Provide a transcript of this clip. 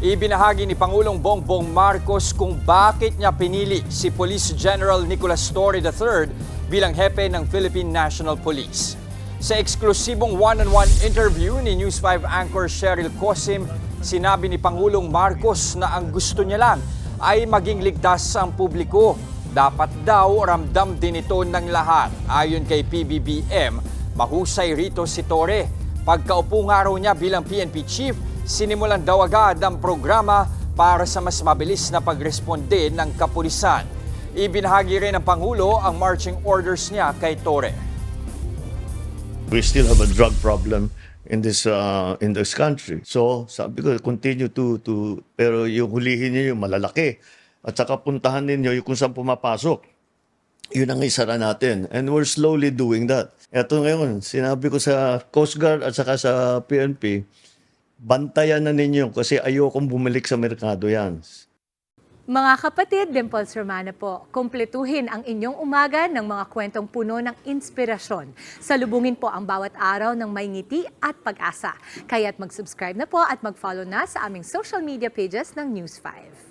Ibinahagi ni Pangulong Bongbong Marcos kung bakit niya pinili si Police General Nicolas Torre III bilang hepe ng Philippine National Police. Sa eksklusibong one-on-one interview ni News 5 anchor Cheryl Cosim, sinabi ni Pangulong Marcos na ang gusto niya lang ay maging ligtas ang publiko. Dapat daw ramdam din ito ng lahat. Ayon kay PBBM, mahusay rito si Torre. Pagkaupo nga raw niya bilang PNP chief, sinimulan daw agad ang programa para sa mas mabilis na pagresponde ng kapulisan. Ibinahagi rin ng Pangulo ang marching orders niya kay Torre. We still have a drug problem in this country. So sabi ko, continue to pero yung hulihin niyo yung malalaki at saka puntahan ninyo yung kung saan pumapasok. Yun ang isara natin. And we're slowly doing that. Ito ngayon, sinabi ko sa Coast Guard at saka sa PNP, bantayan na ninyo kasi ayokong bumalik sa merkado yan. Mga kapatid, Dimples Romana po, kumpletuhin ang inyong umaga ng mga kwentong puno ng inspirasyon. Salubungin po ang bawat araw ng may ngiti at pag-asa. Kaya't mag-subscribe na po at mag-follow na sa aming social media pages ng News 5.